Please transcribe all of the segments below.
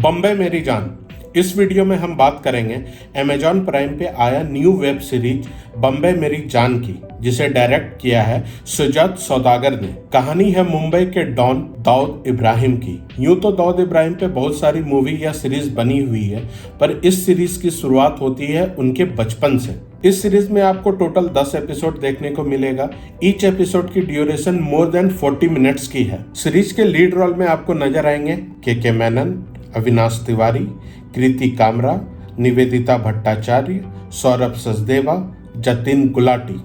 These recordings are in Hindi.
बॉम्बे मेरी जान। इस वीडियो में हम बात करेंगे अमेजॉन प्राइम पे आया न्यू वेब सीरीज बॉम्बे मेरी जान की, जिसे डायरेक्ट किया है सुजात सौदागर ने। कहानी है मुंबई के डॉन दाऊद इब्राहिम की। यूं तो दाऊद इब्राहिम पे बहुत सारी मूवी या सीरीज बनी हुई है, पर इस सीरीज की शुरुआत होती है उनके बचपन से। इस सीरीज में आपको टोटल 10 एपिसोड देखने को मिलेगा। ईच एपिसोड की ड्यूरेशन मोर देन 40 मिनट्स की है। सीरीज के लीड रोल में आपको नजर आएंगे के मेनन, अविनाश तिवारी, कृति कामरा, निवेदिता भट्टाचार्य, सौरभ सचदेवा, जतिन गुलाटी।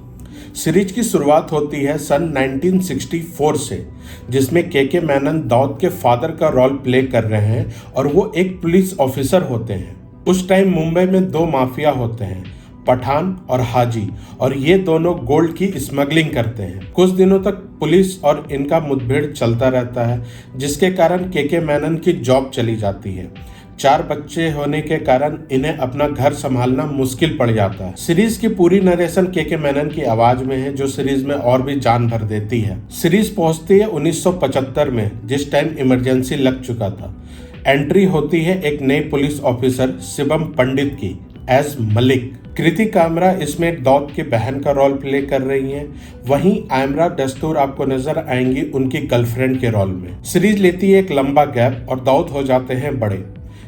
सीरीज की शुरुआत होती है सन 1964 से, जिसमें के मेनन दाऊद के फादर का रोल प्ले कर रहे हैं और वो एक पुलिस ऑफिसर होते हैं। उस टाइम मुंबई में दो माफिया होते हैं, पठान और हाजी, और ये दोनों गोल्ड की स्मगलिंग करते हैं। कुछ दिनों तक पुलिस और इनका मुठभेड़ चलता रहता है, जिसके कारण के मेनन की जॉब चली जाती है। 4 बच्चे होने के कारण इन्हें अपना घर संभालना मुश्किल पड़ जाता है। सीरीज की पूरी नरेशन के मेनन की आवाज में है, जो सीरीज में और भी जान भर देती है। सीरीज पहुंचती है 1975 में, जिस टाइम इमरजेंसी लग चुका था। एंट्री होती है एक नई पुलिस ऑफिसर शिवम पंडित की एज मलिक। कृति कामरा इसमें दाऊद की बहन का रोल प्ले कर रही हैं। वहीं आयमरा दस्तूर आपको नजर आएंगी उनकी गर्लफ्रेंड के रोल में। सीरीज लेती है एक लंबा गैप और दाऊद हो जाते हैं बड़े।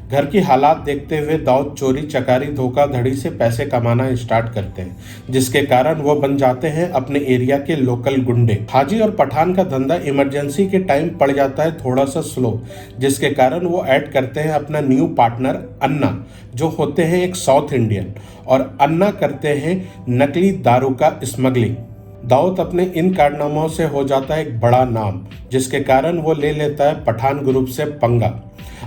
घर की हालात देखते हुए दाऊद चोरी चकारी धोखाधड़ी से पैसे कमाना स्टार्ट करते हैं, जिसके कारण वो बन जाते हैं अपने एरिया के लोकल गुंडे। हाजी और पठान का धंधा इमरजेंसी के टाइम पड़ जाता है थोड़ा सा स्लो, जिसके कारण वो ऐड करते हैं अपना न्यू पार्टनर अन्ना, जो होते हैं एक साउथ इंडियन, और अन्ना करते हैं नकली दारू का स्मगलिंग। दाऊद अपने इन कारनामों से हो जाता है एक बड़ा नाम, जिसके कारण वो ले लेता है पठान ग्रुप से पंगा।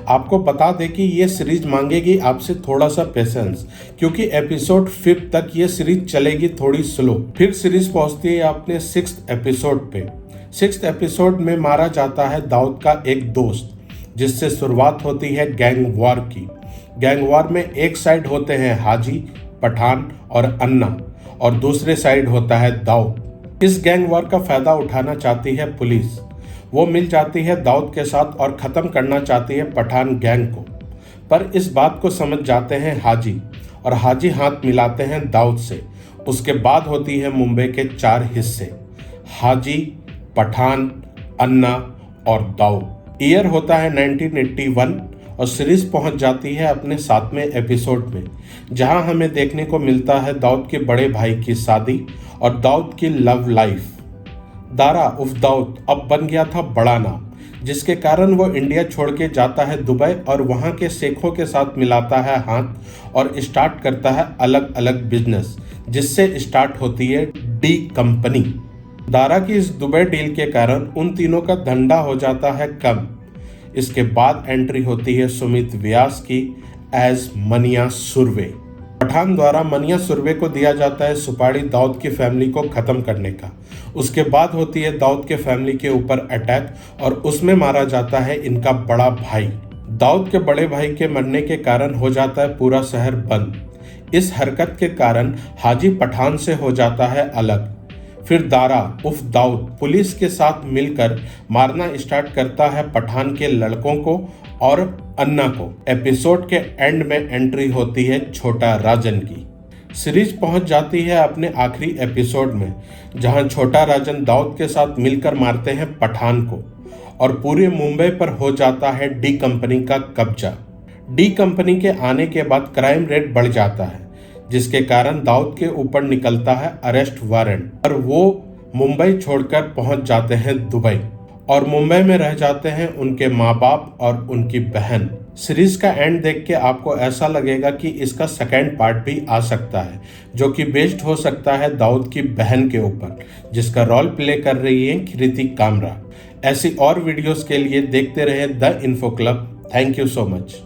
आपको बता दें कि ये सीरीज मांगेगी आपसे थोड़ा सा पेशेंस, क्योंकि एपिसोड 5 तक ये सीरीज चलेगी थोड़ी स्लो। फिर सीरीज पहुंचती है अपने 6th एपिसोड पे। 6th एपिसोड में मारा जाता है दाऊद का एक दोस्त, जिससे शुरुआत होती है गैंग वॉर की। गैंग वॉर में एक साइड होते हैं हाजी, पठान और अन्ना, और दूसरे साइड होता है दाऊद। इस गैंग वॉर का फायदा उठाना चाहती है पुलिस। वो मिल जाती है दाऊद के साथ और ख़त्म करना चाहती है पठान गैंग को, पर इस बात को समझ जाते हैं हाजी, और हाजी हाथ मिलाते हैं दाऊद से। उसके बाद होती है मुंबई के 4 हिस्से, हाजी, पठान, अन्ना और दाऊद। ईयर होता है 1981 और सीरीज पहुंच जाती है अपने 7वें एपिसोड में, जहां हमें देखने को मिलता है दाऊद के बड़े भाई की शादी और दाऊद की लव लाइफ। दारा उफ दाऊद अब बन गया था बड़ा नाम, जिसके कारण वो इंडिया छोड़ के जाता है दुबई और वहाँ के शेखों के साथ मिलाता है हाथ और स्टार्ट करता है अलग अलग बिजनेस, जिससे स्टार्ट होती है डी कंपनी। दारा की इस दुबई डील के कारण उन तीनों का धंधा हो जाता है कम। इसके बाद एंट्री होती है सुमित व्यास की एज मनिया सुर्वे। पठान द्वारा मनिया सुर्वे को दिया जाता है सुपारी दाऊद की फैमिली को खत्म करने का। उसके बाद होती है दाऊद के फैमिली के ऊपर अटैक और उसमें मारा जाता है इनका बड़ा भाई। दाऊद के बड़े भाई के मरने के कारण हो जाता है पूरा शहर बंद। इस हरकत के कारण हाजी पठान से हो जाता है अलग। फिर दारा उफ दाऊद पुलिस के साथ मिलकर मारना स्टार्ट करता है पठान के लड़कों को और अन्ना को। एपिसोड के एंड में एंट्री होती है छोटा राजन की। सीरीज पहुंच जाती है अपने आखिरी एपिसोड में, जहां छोटा राजन दाऊद के साथ मिलकर मारते हैं पठान को और पूरे मुंबई पर हो जाता है डी कंपनी का कब्जा। डी कंपनी के आने के बाद क्राइम रेट बढ़ जाता है, जिसके कारण दाऊद के ऊपर निकलता है अरेस्ट वारंट और वो मुंबई छोड़कर पहुंच जाते हैं दुबई, और मुंबई में रह जाते हैं उनके माँ बाप और उनकी बहन। सीरीज का एंड देख के आपको ऐसा लगेगा कि इसका सेकेंड पार्ट भी आ सकता है, जो कि बेस्ड हो सकता है दाऊद की बहन के ऊपर, जिसका रोल प्ले कर रही है कृति कामरा। ऐसी और वीडियोस के लिए देखते रहे the info club. Thank you so much.